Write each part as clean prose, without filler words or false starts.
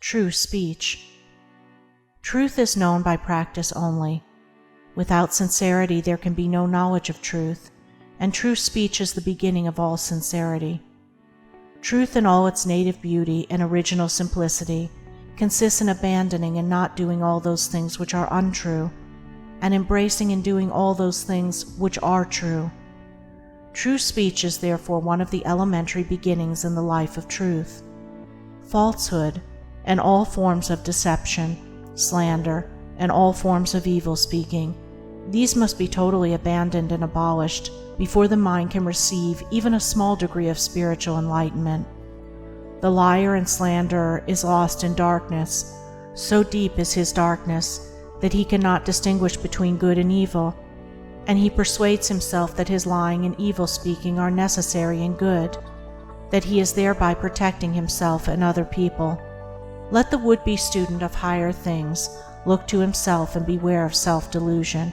true speech. Truth is known by practice only. Without sincerity there can be no knowledge of truth, and true speech is the beginning of all sincerity. Truth in all its native beauty and original simplicity consists in abandoning and not doing all those things which are untrue, and embracing and doing all those things which are true. True speech is therefore one of the elementary beginnings in the life of truth. Falsehood, and all forms of deception, slander, and all forms of evil speaking, these must be totally abandoned and abolished before the mind can receive even a small degree of spiritual enlightenment. The liar and slanderer is lost in darkness. So deep is his darkness that he cannot distinguish between good and evil, and he persuades himself that his lying and evil speaking are necessary and good, that he is thereby protecting himself and other people. Let the would-be student of higher things look to himself and beware of self-delusion.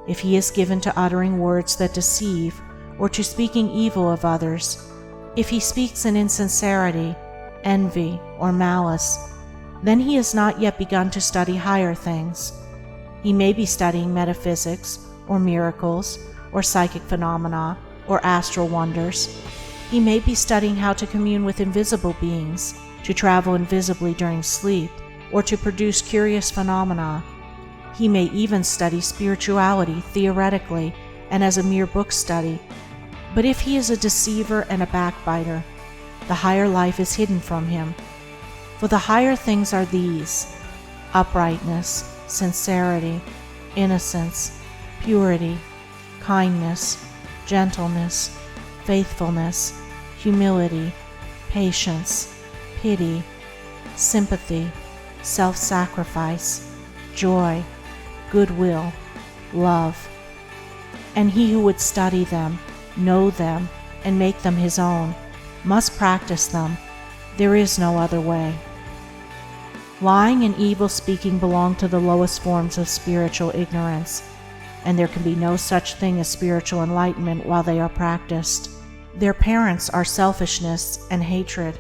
If he is given to uttering words that deceive, or to speaking evil of others, if he speaks in insincerity, envy, or malice, then he has not yet begun to study higher things. He may be studying metaphysics, or miracles, or psychic phenomena, or astral wonders. He may be studying how to commune with invisible beings, to travel invisibly during sleep, or to produce curious phenomena. He may even study spirituality theoretically and as a mere book study. But if he is a deceiver and a backbiter, the higher life is hidden from him. For the higher things are these: uprightness, sincerity, innocence, purity, kindness, gentleness, faithfulness, humility, patience, pity, sympathy, self-sacrifice, joy, goodwill, love. And he who would study them, know them, and make them his own, must practice them. There is no other way. Lying and evil speaking belong to the lowest forms of spiritual ignorance, and there can be no such thing as spiritual enlightenment while they are practiced. Their parents are selfishness and hatred.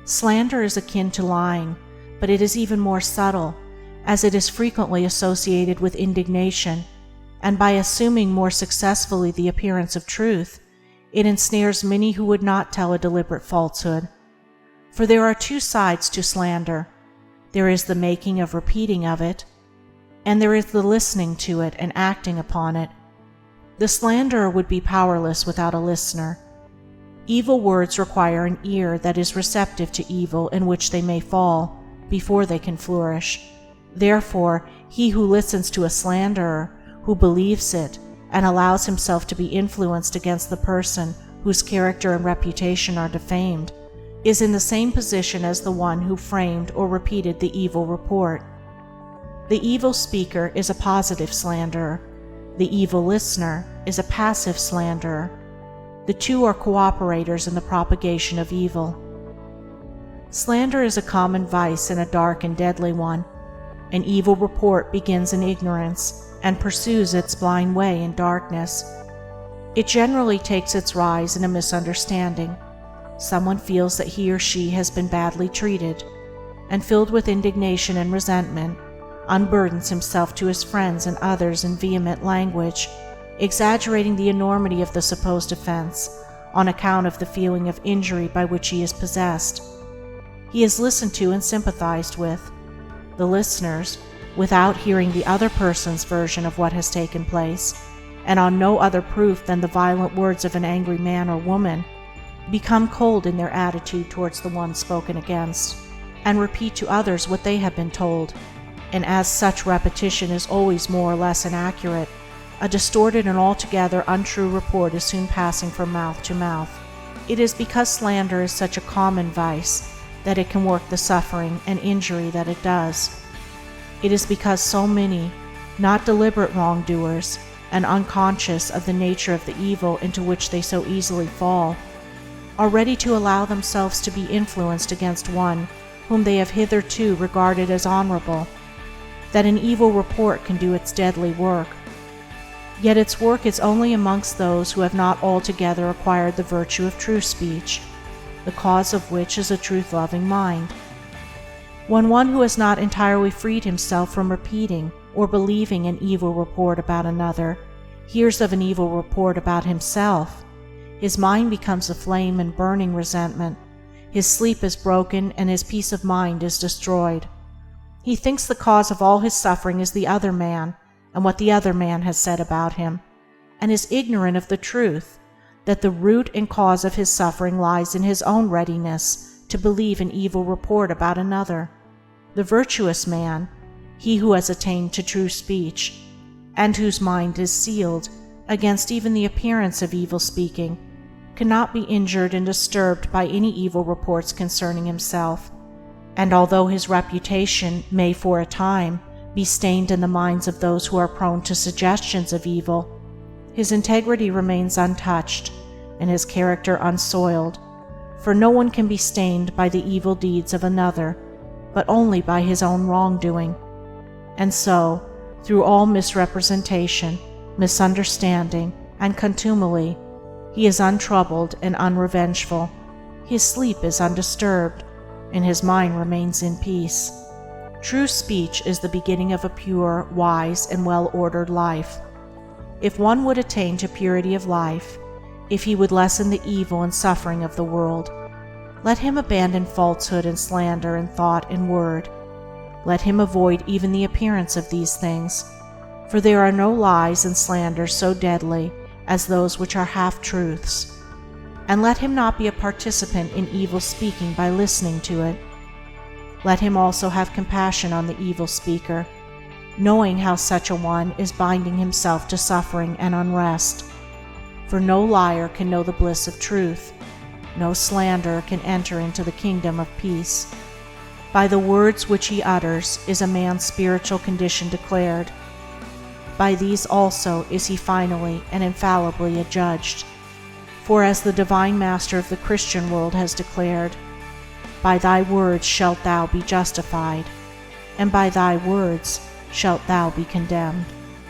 Slander is akin to lying, but it is even more subtle, as it is frequently associated with indignation, and by assuming more successfully the appearance of truth, it ensnares many who would not tell a deliberate falsehood. For there are two sides to slander. There is the making of repeating of it, and there is the listening to it and acting upon it. The slanderer would be powerless without a listener. Evil words require an ear that is receptive to evil in which they may fall before they can flourish. Therefore, he who listens to a slanderer, who believes it, and allows himself to be influenced against the person whose character and reputation are defamed, is in the same position as the one who framed or repeated the evil report. The evil speaker is a positive slanderer. The evil listener is a passive slanderer. The two are cooperators in the propagation of evil. Slander is a common vice and a dark and deadly one. An evil report begins in ignorance and pursues its blind way in darkness. It generally takes its rise in a misunderstanding. Someone feels that he or she has been badly treated, and filled with indignation and resentment, unburdens himself to his friends and others in vehement language, exaggerating the enormity of the supposed offense on account of the feeling of injury by which he is possessed. He is listened to and sympathized with. The listeners, without hearing the other person's version of what has taken place, and on no other proof than the violent words of an angry man or woman, become cold in their attitude towards the one spoken against, and repeat to others what they have been told, and as such repetition is always more or less inaccurate, a distorted and altogether untrue report is soon passing from mouth to mouth. It is because slander is such a common vice that it can work the suffering and injury that it does. It is because so many, not deliberate wrongdoers, and unconscious of the nature of the evil into which they so easily fall, are ready to allow themselves to be influenced against one whom they have hitherto regarded as honorable, that an evil report can do its deadly work. Yet its work is only amongst those who have not altogether acquired the virtue of true speech, the cause of which is a truth-loving mind. When one who has not entirely freed himself from repeating or believing an evil report about another hears of an evil report about himself, his mind becomes aflame in burning resentment, his sleep is broken, and his peace of mind is destroyed. He thinks the cause of all his suffering is the other man and what the other man has said about him, and is ignorant of the truth that the root and cause of his suffering lies in his own readiness to believe an evil report about another. The virtuous man, he who has attained to true speech, and whose mind is sealed against even the appearance of evil speaking, cannot be injured and disturbed by any evil reports concerning himself, and although his reputation may for a time be stained in the minds of those who are prone to suggestions of evil, his integrity remains untouched and his character unsoiled, for no one can be stained by the evil deeds of another, but only by his own wrongdoing. And so, through all misrepresentation, misunderstanding, and contumely, he is untroubled and unrevengeful, his sleep is undisturbed, and his mind remains in peace. True speech is the beginning of a pure, wise, and well-ordered life. If one would attain to purity of life, if he would lessen the evil and suffering of the world, let him abandon falsehood and slander in thought and word. Let him avoid even the appearance of these things, for there are no lies and slanders so deadly as those which are half-truths. And let him not be a participant in evil speaking by listening to it. Let him also have compassion on the evil speaker, knowing how such a one is binding himself to suffering and unrest. For no liar can know the bliss of truth, no slanderer can enter into the kingdom of peace. By the words which he utters is a man's spiritual condition declared. By these also is he finally and infallibly adjudged. For as the divine Master of the Christian world has declared, "By thy words shalt thou be justified, and by thy words shalt thou be condemned."